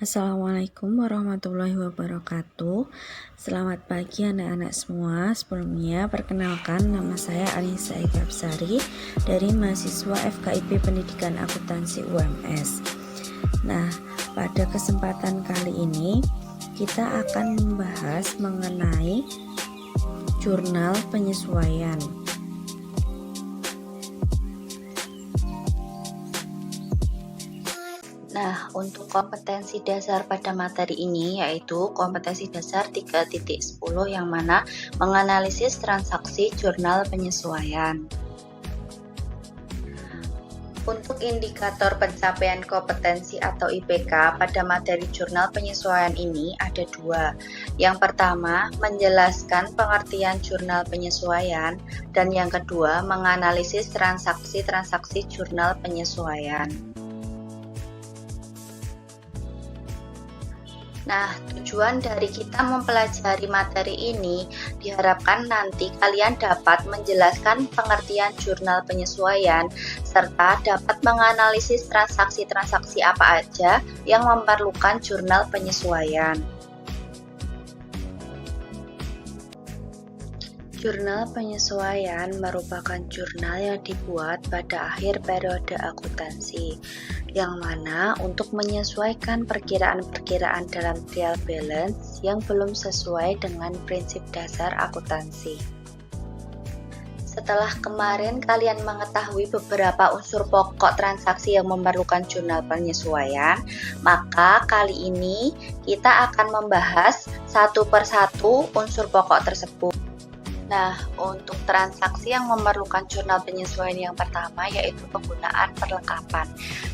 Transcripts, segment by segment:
Assalamualaikum warahmatullahi wabarakatuh. Selamat pagi anak-anak semua. Sebelumnya perkenalkan, nama saya Anissa Ikapsari dari mahasiswa FKIP Pendidikan Akuntansi UMS. Nah, pada kesempatan kali ini kita akan membahas mengenai jurnal penyesuaian. Nah, untuk kompetensi dasar pada materi ini yaitu kompetensi dasar 3.10 yang mana menganalisis transaksi jurnal penyesuaian. Untuk indikator pencapaian kompetensi atau IPK pada materi jurnal penyesuaian ini ada dua. Yang pertama, menjelaskan pengertian jurnal penyesuaian, dan yang kedua, menganalisis transaksi-transaksi jurnal penyesuaian. Nah, tujuan dari kita mempelajari materi ini diharapkan nanti kalian dapat menjelaskan pengertian jurnal penyesuaian serta dapat menganalisis transaksi-transaksi apa aja yang memerlukan jurnal penyesuaian. Jurnal penyesuaian merupakan jurnal yang dibuat pada akhir periode akuntansi, yang mana untuk menyesuaikan perkiraan-perkiraan dalam trial balance yang belum sesuai dengan prinsip dasar akuntansi. Setelah kemarin kalian mengetahui beberapa unsur pokok transaksi yang memerlukan jurnal penyesuaian, maka kali ini kita akan membahas satu persatu unsur pokok tersebut. Nah, untuk transaksi yang memerlukan jurnal penyesuaian yang pertama yaitu penggunaan perlengkapan,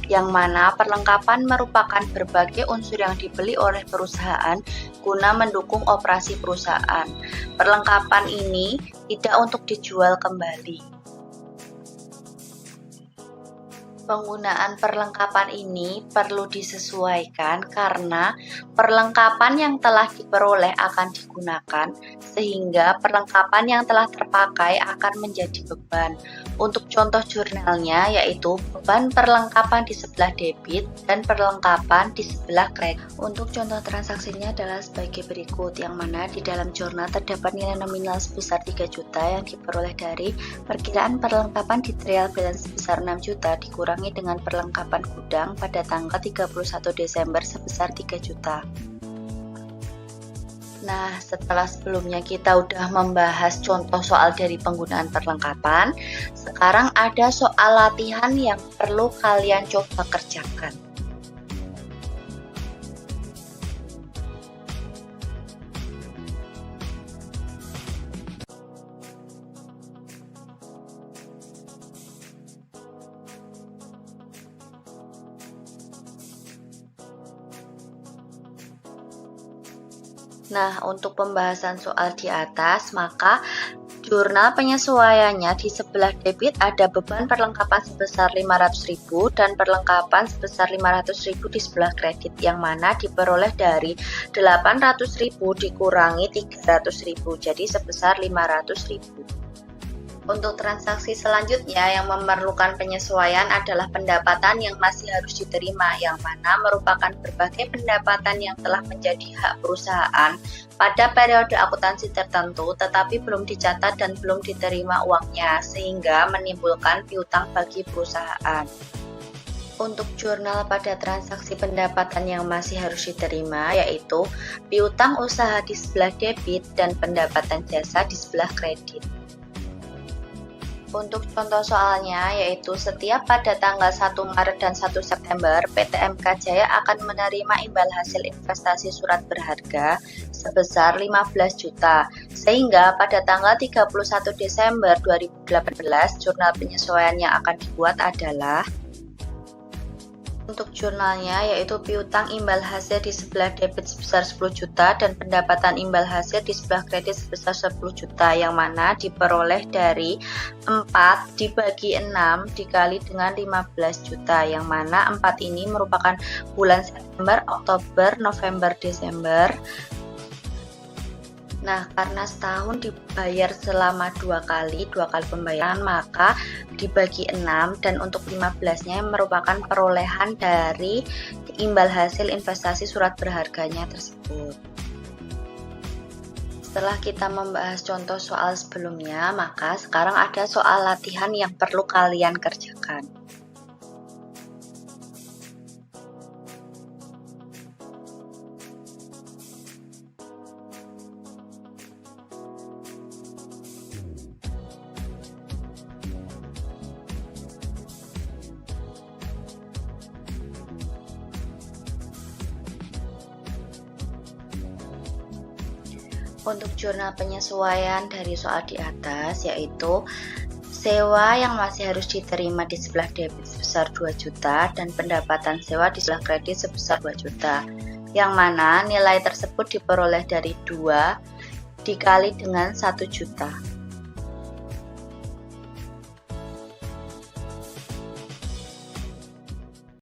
yang mana perlengkapan merupakan berbagai unsur yang dibeli oleh perusahaan guna mendukung operasi perusahaan. Perlengkapan ini tidak untuk dijual kembali. Penggunaan perlengkapan ini perlu disesuaikan karena perlengkapan yang telah diperoleh akan digunakan, sehingga perlengkapan yang telah terpakai akan menjadi beban. Untuk contoh jurnalnya yaitu beban perlengkapan di sebelah debit dan perlengkapan di sebelah kredit. Untuk contoh transaksinya adalah sebagai berikut, yang mana di dalam jurnal terdapat nilai nominal sebesar 3 juta yang diperoleh dari perkiraan perlengkapan di trial balance sebesar 6 juta dikurangi dengan perlengkapan gudang pada tanggal 31 Desember sebesar 3 juta. Nah, setelah sebelumnya kita udah membahas contoh soal dari penggunaan perlengkapan, sekarang ada soal latihan yang perlu kalian coba kerjakan. Nah, untuk pembahasan soal di atas, maka jurnal penyesuaiannya di sebelah debit ada beban perlengkapan sebesar 500.000 dan perlengkapan sebesar 500.000 di sebelah kredit, yang mana diperoleh dari 800.000 dikurangi 300.000, jadi sebesar 500.000. Untuk transaksi selanjutnya yang memerlukan penyesuaian adalah pendapatan yang masih harus diterima, yang mana merupakan berbagai pendapatan yang telah menjadi hak perusahaan pada periode akuntansi tertentu tetapi belum dicatat dan belum diterima uangnya, sehingga menimbulkan piutang bagi perusahaan. Untuk jurnal pada transaksi pendapatan yang masih harus diterima yaitu piutang usaha di sebelah debit dan pendapatan jasa di sebelah kredit. Untuk contoh soalnya yaitu setiap pada tanggal 1 Maret dan 1 September PT MK Jaya akan menerima imbal hasil investasi surat berharga sebesar 15 juta, sehingga pada tanggal 31 Desember 2018 jurnal penyesuaian yang akan dibuat adalah untuk jurnalnya yaitu piutang imbal hasil di sebelah debit sebesar 10 juta dan pendapatan imbal hasil di sebelah kredit sebesar 10 juta, yang mana diperoleh dari 4 dibagi 6 dikali dengan 15 juta, yang mana 4 ini merupakan bulan September, Oktober, November, Desember. Nah, karena setahun dibayar selama dua kali pembayaran, maka dibagi 6, dan untuk 15-nya merupakan perolehan dari imbal hasil investasi surat berharganya tersebut. Setelah kita membahas contoh soal sebelumnya, maka sekarang ada soal latihan yang perlu kalian kerjakan. Untuk jurnal penyesuaian dari soal di atas, yaitu sewa yang masih harus diterima di sebelah debit sebesar 2 juta dan pendapatan sewa di sebelah kredit sebesar 2 juta, yang mana nilai tersebut diperoleh dari 2 dikali dengan 1 juta.